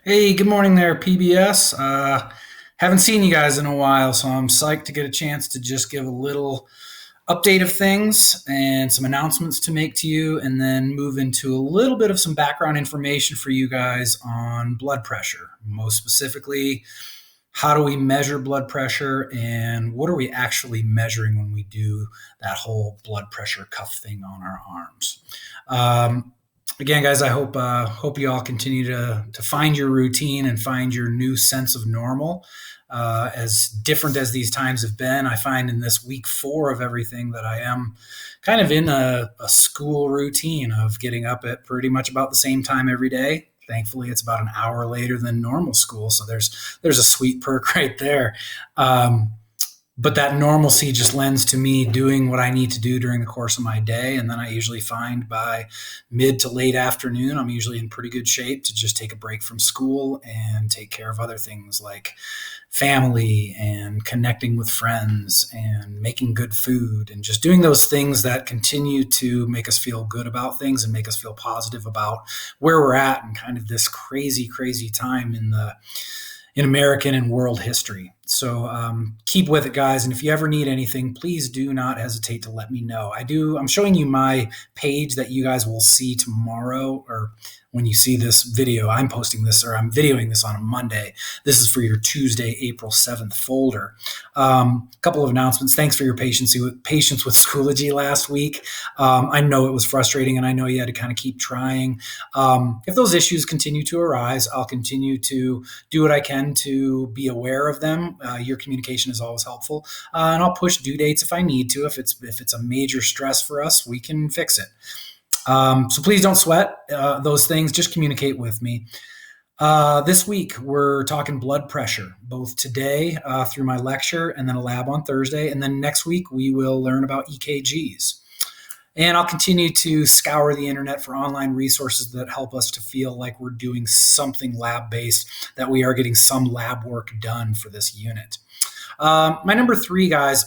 Hey, good morning there, PBS. Haven't seen you guys in a while, so I'm psyched to get a chance to just give a little update of things and some announcements to make to you, and then move into a little bit of some background information for you guys on blood pressure. Most specifically, how do we measure blood pressure, and what are we actually measuring when we do that whole blood pressure cuff thing on our arms? Um, Again, guys, I hope you all continue to find your routine and find your new sense of normal. As different as these times have been, I find in this week 4 of everything that I am kind of in a school routine of getting up at pretty much about the same time every day. Thankfully, it's about an hour later than normal school, so there's a sweet perk right there. Um, but that normalcy just lends to me doing what I need to do during the course of my day. And then I usually find by mid to late afternoon, I'm usually in pretty good shape to just take a break from school and take care of other things like family and connecting with friends and making good food and just doing those things that continue to make us feel good about things and make us feel positive about where we're at and kind of this crazy, crazy time in American and world history. So keep with it, guys. And if you ever need anything, please do not hesitate to let me know. I'm showing you my page that you guys will see tomorrow, or when you see this video. I'm posting this, or I'm videoing this on a Monday. This is for your Tuesday, April 7th folder. A couple of announcements. Thanks for your patience with Schoology last week. I know it was frustrating, and I know you had to kind of keep trying. If those issues continue to arise, I'll continue to do what I can to be aware of them. Your communication is always helpful, and I'll push due dates if I need to. If it's a major stress for us, we can fix it. So please don't sweat those things. Just communicate with me. This week, we're talking blood pressure, both today through my lecture and then a lab on Thursday. And then next week, we will learn about EKGs. And I'll continue to scour the internet for online resources that help us to feel like we're doing something lab-based, that we are getting some lab work done for this unit. My number 3, guys,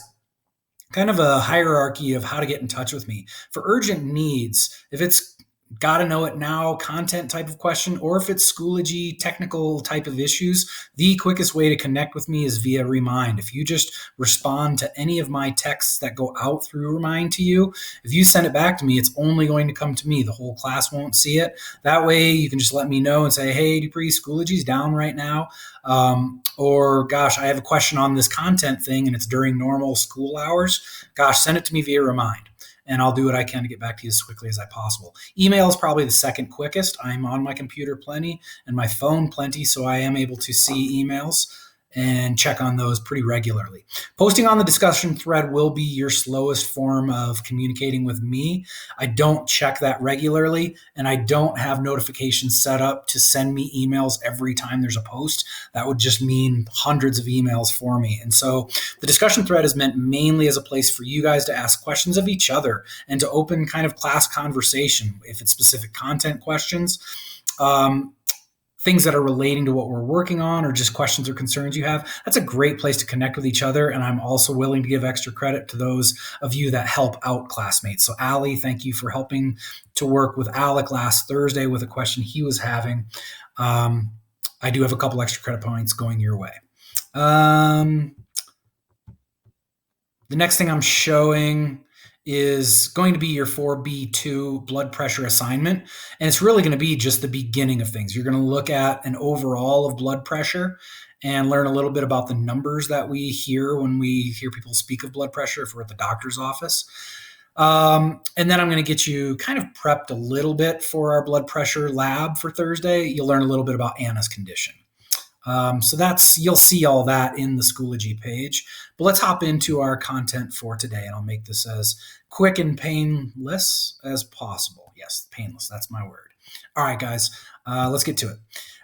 kind of a hierarchy of how to get in touch with me. For urgent needs, if it's got to know it now content type of question, or if it's Schoology technical type of issues, the quickest way to connect with me is via Remind. If you just respond to any of my texts that go out through Remind to you, if you send it back to me, it's only going to come to me. The whole class won't see it. That way you can just let me know and say, hey, Dupree, Schoology's down right now. Or gosh, I have a question on this content thing and it's during normal school hours. Gosh, send it to me via Remind, and I'll do what I can to get back to you as quickly as I possible. Email is probably the second quickest. I'm on my computer plenty and my phone plenty, so I am able to see emails and check on those pretty regularly. Posting on the discussion thread will be your slowest form of communicating with me. I don't check that regularly, and I don't have notifications set up to send me emails every time there's a post. That would just mean hundreds of emails for me. And so the discussion thread is meant mainly as a place for you guys to ask questions of each other and to open kind of class conversation. If it's specific content questions, things that are relating to what we're working on, or just questions or concerns you have, that's a great place to connect with each other. And I'm also willing to give extra credit to those of you that help out classmates. So Allie, thank you for helping to work with Alec last Thursday with a question he was having. I do have a couple extra credit points going your way. The next thing I'm showing is going to be your 4B2 blood pressure assignment. And it's really going to be just the beginning of things. You're going to look at an overall of blood pressure and learn a little bit about the numbers that we hear when we hear people speak of blood pressure if we're at the doctor's office. And then I'm going to get you kind of prepped a little bit for our blood pressure lab for Thursday. You'll learn a little bit about Anna's condition. So you'll see all that in the Schoology page. But let's hop into our content for today, and I'll make this as quick and painless as possible. Yes, painless, that's my word. All right, guys, let's get to it.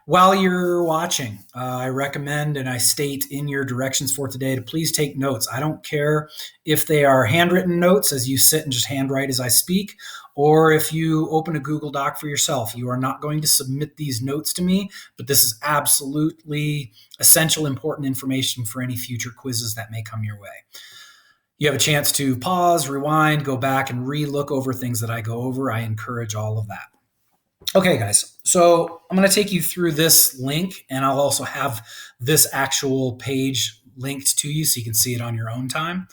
While you're watching, I recommend and I state in your directions for today to please take notes. I don't care if they are handwritten notes as you sit and just handwrite as I speak, or if you open a Google Doc for yourself. You are not going to submit these notes to me, but this is absolutely essential, important information for any future quizzes that may come your way. You have a chance to pause, rewind, go back, and re-look over things that I go over. I encourage all of that. Okay, guys. So I'm going to take you through this link, and I'll also have this actual page linked to you so you can see it on your own time.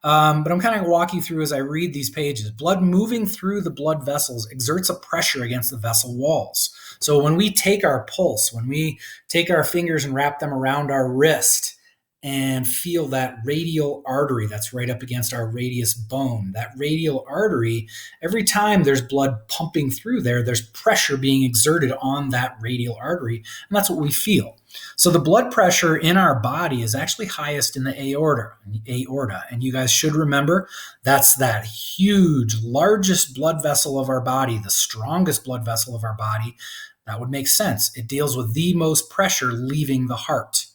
But I'm kind of going to walk you through as I read these pages. Blood moving through the blood vessels exerts a pressure against the vessel walls. So when we take our pulse, when we take our fingers and wrap them around our wrist and feel that radial artery that's right up against our radius bone, that radial artery, every time there's blood pumping through there, there's pressure being exerted on that radial artery, and that's what we feel. So the blood pressure in our body is actually highest in the aorta. And you guys should remember that's that huge, largest blood vessel of our body, the strongest blood vessel of our body. That would make sense. It deals with the most pressure leaving the heart.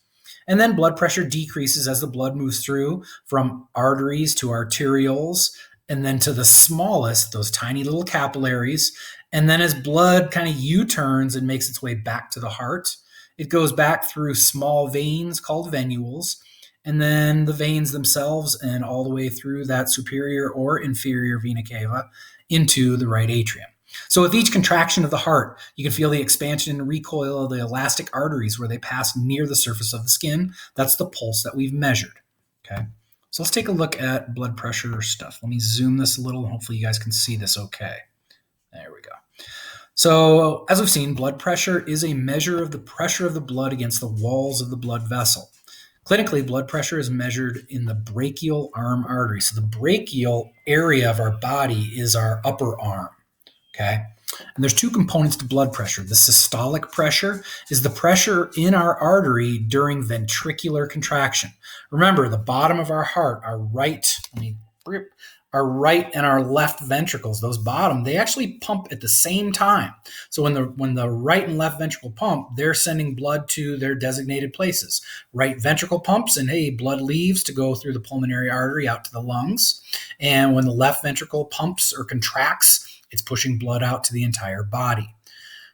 And then blood pressure decreases as the blood moves through from arteries to arterioles, and then to the smallest, those tiny little capillaries. And then as blood kind of U-turns and makes its way back to the heart, it goes back through small veins called venules, and then the veins themselves, and all the way through that superior or inferior vena cava into the right atrium. So with each contraction of the heart, you can feel the expansion and recoil of the elastic arteries where they pass near the surface of the skin. That's the pulse that we've measured. Okay. So let's take a look at blood pressure stuff. Let me zoom this a little. Hopefully you guys can see this okay. There we go. So as we've seen, blood pressure is a measure of the pressure of the blood against the walls of the blood vessel. Clinically, blood pressure is measured in the brachial arm artery. So the brachial area of our body is our upper arm. Okay. And there's two components to blood pressure. The systolic pressure is the pressure in our artery during ventricular contraction. Remember, the bottom of our heart, our right and our left ventricles, those bottom, they actually pump at the same time. So when the right and left ventricle pump, they're sending blood to their designated places. Right ventricle pumps, and hey, blood leaves to go through the pulmonary artery out to the lungs. And when the left ventricle pumps or contracts, it's pushing blood out to the entire body.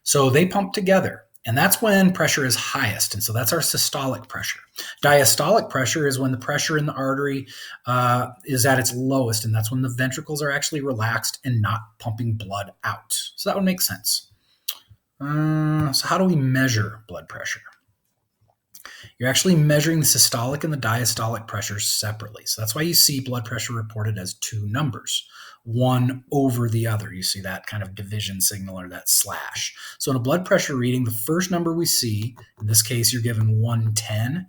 So they pump together, and that's when pressure is highest. And so that's our systolic pressure. Diastolic pressure is when the pressure in the artery is at its lowest, and that's when the ventricles are actually relaxed and not pumping blood out. So that would make sense. So how do we measure blood pressure? You're actually measuring the systolic and the diastolic pressures separately. So that's why you see blood pressure reported as two numbers, one over the other. You see that kind of division signal or that slash. So in a blood pressure reading, the first number we see, in this case, you're given 110.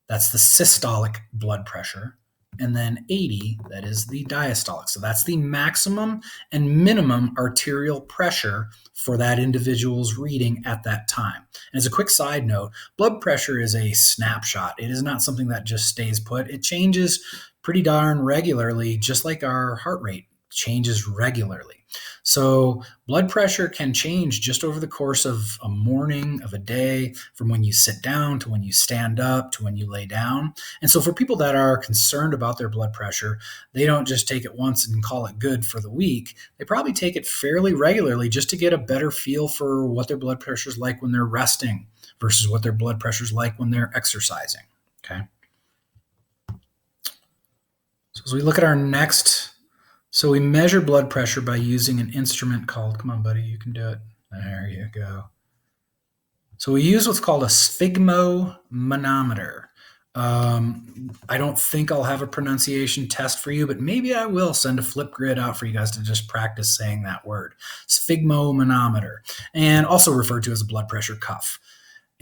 That's the systolic blood pressure. And then 80, that is the diastolic. So that's the maximum and minimum arterial pressure for that individual's reading at that time. And as a quick side note, blood pressure is a snapshot. It is not something that just stays put. It changes pretty darn regularly, just like our heart rate changes regularly. So blood pressure can change just over the course of a morning, of a day, from when you sit down to when you stand up to when you lay down. And so for people that are concerned about their blood pressure, they don't just take it once and call it good for the week. They probably take it fairly regularly just to get a better feel for what their blood pressure is like when they're resting versus what their blood pressure is like when they're exercising. Okay. So as we look at our next, so we measure blood pressure by using an instrument called, come on, buddy, you can do it. There you go. So we use what's called a sphygmomanometer. I don't think I'll have a pronunciation test for you, but maybe I will send a flip grid out for you guys to just practice saying that word. Sphygmomanometer, and also referred to as a blood pressure cuff.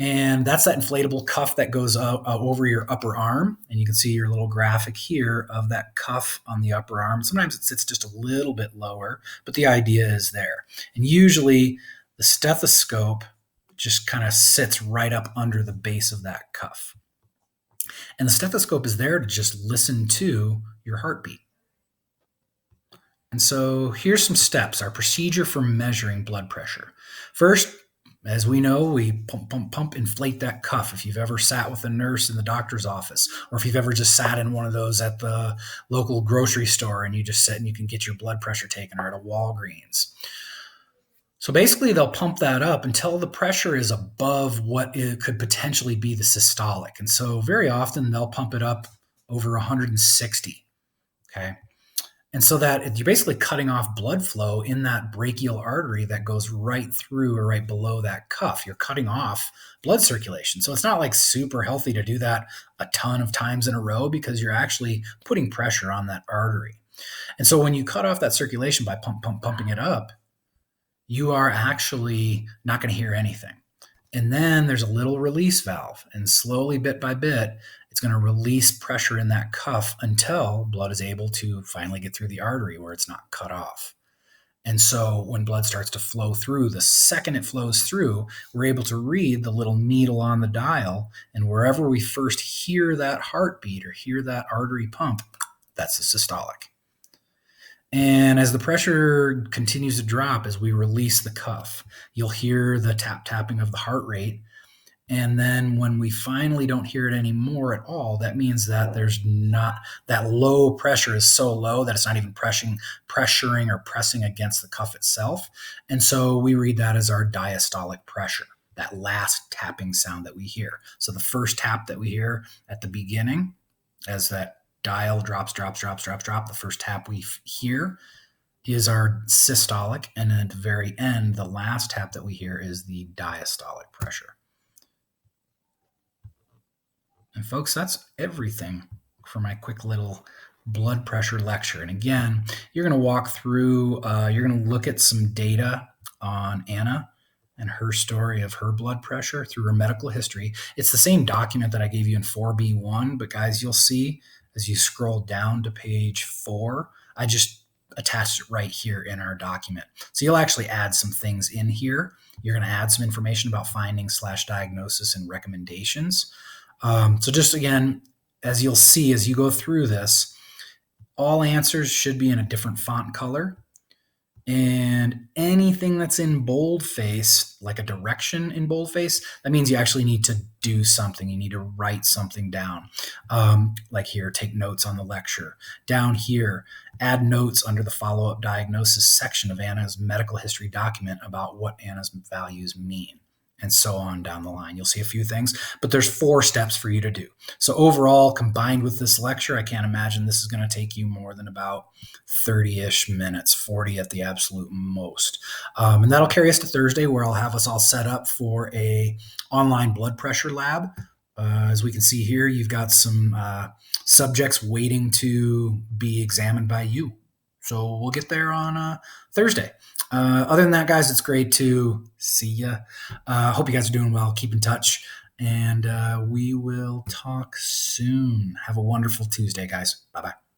And that's that inflatable cuff that goes over your upper arm. And you can see your little graphic here of that cuff on the upper arm. Sometimes it sits just a little bit lower, but the idea is there. And usually the stethoscope just kind of sits right up under the base of that cuff. And the stethoscope is there to just listen to your heartbeat. And so here's some steps, our procedure for measuring blood pressure. First, as we know, we pump, inflate that cuff. If you've ever sat with a nurse in the doctor's office, or if you've ever just sat in one of those at the local grocery store and you just sit and you can get your blood pressure taken, or at a Walgreens. So basically, they'll pump that up until the pressure is above what it could potentially be the systolic. And so very often they'll pump it up over 160. Okay. And so that you're basically cutting off blood flow in that brachial artery that goes right through or right below that cuff. You're cutting off blood circulation. So it's not like super healthy to do that a ton of times in a row because you're actually putting pressure on that artery. And so when you cut off that circulation by pumping it up, you are actually not going to hear anything. And then there's a little release valve, and slowly, bit by bit, it's going to release pressure in that cuff until blood is able to finally get through the artery where it's not cut off. And so when blood starts to flow through, the second it flows through, we're able to read the little needle on the dial. And wherever we first hear that heartbeat or hear that artery pump, that's the systolic. And as the pressure continues to drop as we release the cuff, you'll hear the tapping of the heart rate. And then when we finally don't hear it anymore at all, that means that there's not that low pressure is so low that it's not even pressuring or pressing against the cuff itself. And so we read that as our diastolic pressure, that last tapping sound that we hear. So the first tap that we hear at the beginning, as that dial drops, the first tap we hear is our systolic. And then at the very end, the last tap that we hear is the diastolic pressure. And folks, that's everything for my quick little blood pressure lecture. And again, you're going to walk through, you're going to look at some data on Anna and her story of her blood pressure through her medical history. It's the same document that I gave you in 4B1, but guys, you'll see as you scroll down to page 4, I just attached it right here in our document. So you'll actually add some things in here. You're going to add some information about findings / diagnosis and recommendations. So just again, as you'll see as you go through this, all answers should be in a different font color. And anything that's in boldface, like a direction in boldface, that means you actually need to do something. You need to write something down. Like here, take notes on the lecture. Down here, add notes under the follow-up diagnosis section of Anna's medical history document about what Anna's values mean, and so on down the line. You'll see a few things, but there's 4 steps for you to do. So overall, combined with this lecture, I can't imagine this is going to take you more than about 30-ish minutes, 40 at the absolute most. And that'll carry us to Thursday, where I'll have us all set up for a online blood pressure lab. As we can see here, you've got some subjects waiting to be examined by you. So we'll get there on Thursday. Other than that, guys, it's great to see you. Hope you guys are doing well. Keep in touch, and we will talk soon. Have a wonderful Tuesday, guys. Bye-bye.